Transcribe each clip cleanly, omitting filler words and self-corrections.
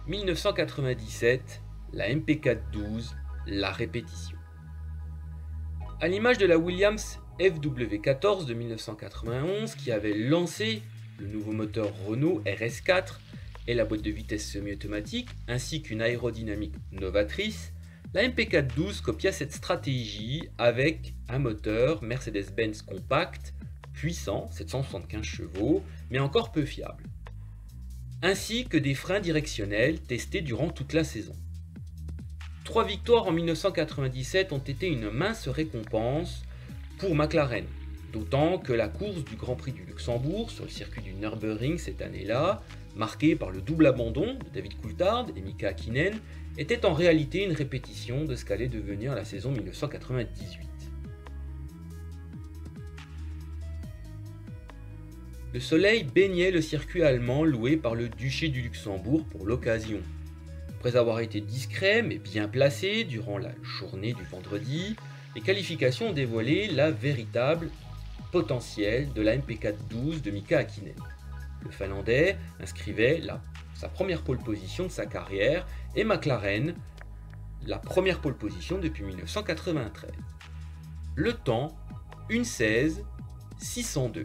1997, la MP4-12, la répétition. À l'image de la Williams FW14 de 1991 qui avait lancé le nouveau moteur Renault RS4 et la boîte de vitesse semi-automatique ainsi qu'une aérodynamique novatrice, la MP4-12 copia cette stratégie avec un moteur Mercedes-Benz compact, puissant, 775 chevaux, mais encore peu fiable, ainsi que des freins directionnels testés durant toute la saison. 3 victoires en 1997 ont été une mince récompense pour McLaren, d'autant que la course du Grand Prix du Luxembourg sur le circuit du Nürburgring cette année-là, marquée par le double abandon de David Coulthard et Mika Häkkinen, était en réalité une répétition de ce qu'allait devenir la saison 1998. Le soleil baignait le circuit allemand loué par le duché du Luxembourg pour l'occasion. Après avoir été discret mais bien placé durant la journée du vendredi, les qualifications ont dévoilé la véritable potentiel de la MP4-12 de Mika Häkkinen. Le Finlandais inscrivait sa première pole position de sa carrière et McLaren la première pole position depuis 1993. Le temps, 1:16.602.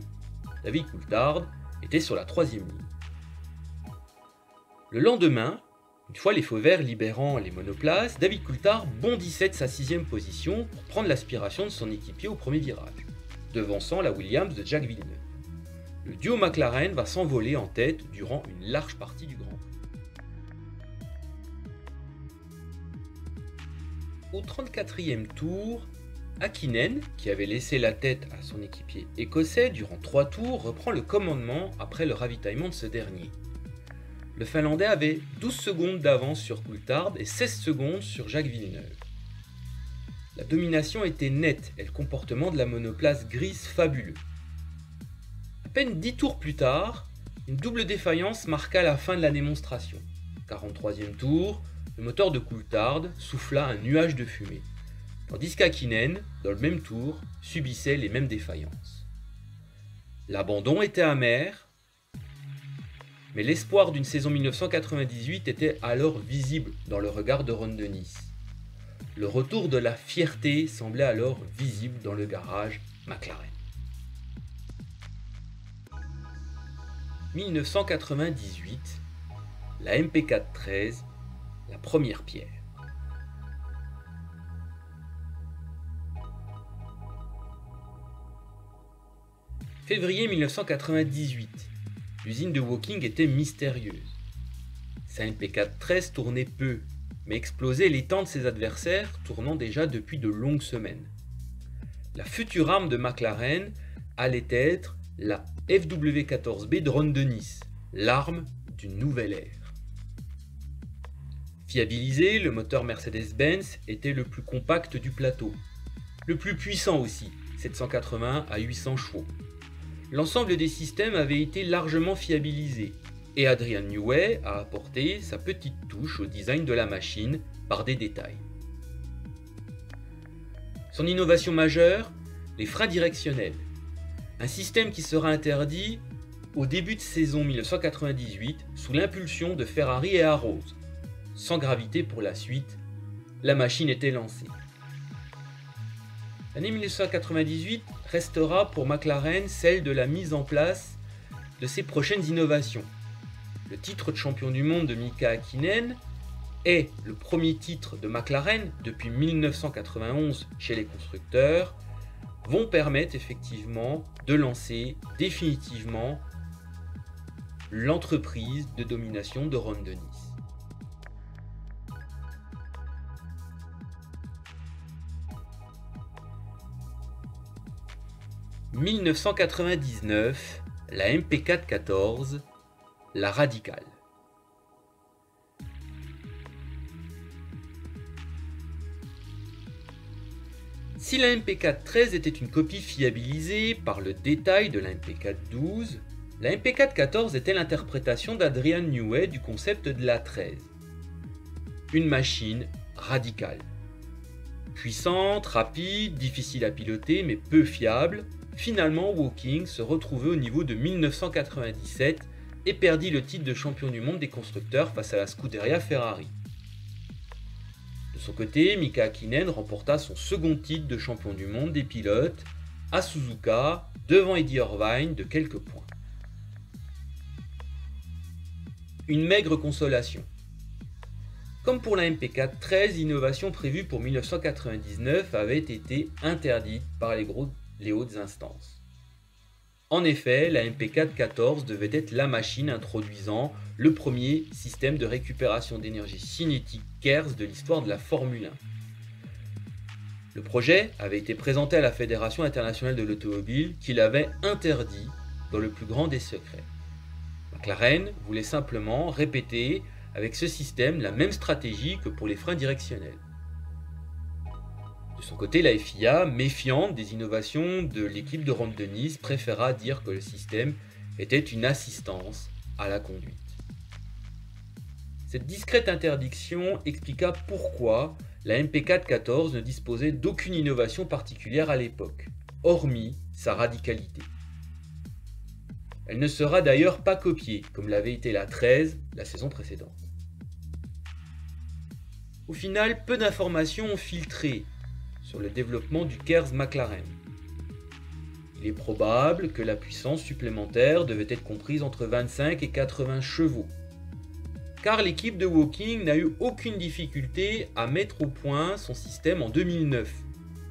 David Coulthard était sur la 3e ligne. Le lendemain, une fois les feux verts libérant les monoplaces, David Coulthard bondissait de sa 6e position pour prendre l'aspiration de son équipier au premier virage, devançant la Williams de Jacques Villeneuve. Le duo McLaren va s'envoler en tête durant une large partie du Grand Prix. Au 34e tour, Häkkinen, qui avait laissé la tête à son équipier écossais durant 3 tours, reprend le commandement après le ravitaillement de ce dernier. Le Finlandais avait 12 secondes d'avance sur Coulthard et 16 secondes sur Jacques Villeneuve. La domination était nette et le comportement de la monoplace grise fabuleux. À peine 10 tours plus tard, une double défaillance marqua la fin de la démonstration. Au 43e tour, le moteur de Coulthard souffla un nuage de fumée, tandis qu'Häkkinen, dans le même tour, subissait les mêmes défaillances. L'abandon était amer, mais l'espoir d'une saison 1998 était alors visible dans le regard de Ron Dennis. Le retour de la fierté semblait alors visible dans le garage McLaren. 1998, la MP4-13, la première pierre. Février 1998, l'usine de Woking était mystérieuse. Sa MP4-13 tournait peu, mais explosait les temps de ses adversaires, tournant déjà depuis de longues semaines. La future arme de McLaren allait être la FW14B de Ron Dennis, l'arme d'une nouvelle ère. Fiabilisé, le moteur Mercedes-Benz était le plus compact du plateau, le plus puissant aussi, 780 à 800 chevaux. L'ensemble des systèmes avait été largement fiabilisé, et Adrian Newey a apporté sa petite touche au design de la machine par des détails. Son innovation majeure, les freins directionnels. Un système qui sera interdit au début de saison 1998 sous l'impulsion de Ferrari et Arrows. Sans gravité pour la suite, la machine était lancée. L'année 1998 restera pour McLaren celle de la mise en place de ses prochaines innovations. Le titre de champion du monde de Mika Häkkinen est le premier titre de McLaren depuis 1991 chez les constructeurs, vont permettre effectivement de lancer définitivement l'entreprise de domination de Ron Dennis. « 1999, la MP4-14, la radicale. Si la MP4-13 était une copie fiabilisée par le détail de la MP4-12, la MP4-14 était l'interprétation d'Adrian Newey du concept de la 13. Une machine radicale. Puissante, rapide, difficile à piloter mais peu fiable, finalement Woking se retrouvait au niveau de 1997 et perdit le titre de champion du monde des constructeurs face à la Scuderia Ferrari. De son côté, Mika Häkkinen remporta son second titre de champion du monde des pilotes à Suzuka devant Eddie Irvine de quelques points. Une maigre consolation. Comme pour la MP4, 13 innovations prévues pour 1999 avaient été interdites par les hautes instances. En effet, la MP4-14 devait être la machine introduisant le premier système de récupération d'énergie cinétique KERS de l'histoire de la Formule 1. Le projet avait été présenté à la Fédération internationale de l'automobile qui l'avait interdit dans le plus grand des secrets. McLaren voulait simplement répéter avec ce système la même stratégie que pour les freins directionnels. De son côté, la FIA, méfiante des innovations de l'équipe de Ron Dennis, préféra dire que le système était une assistance à la conduite. Cette discrète interdiction expliqua pourquoi la MP4-14 ne disposait d'aucune innovation particulière à l'époque, hormis sa radicalité. Elle ne sera d'ailleurs pas copiée, comme l'avait été la 13 la saison précédente. Au final, peu d'informations ont filtré sur le développement du KERS McLaren. Il est probable que la puissance supplémentaire devait être comprise entre 25 et 80 chevaux, car l'équipe de Woking n'a eu aucune difficulté à mettre au point son système en 2009,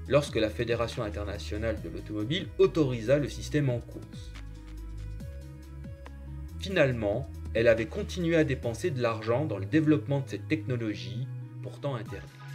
lorsque la Fédération internationale de l'automobile autorisa le système en course. Finalement, elle avait continué à dépenser de l'argent dans le développement de cette technologie, pourtant interdite.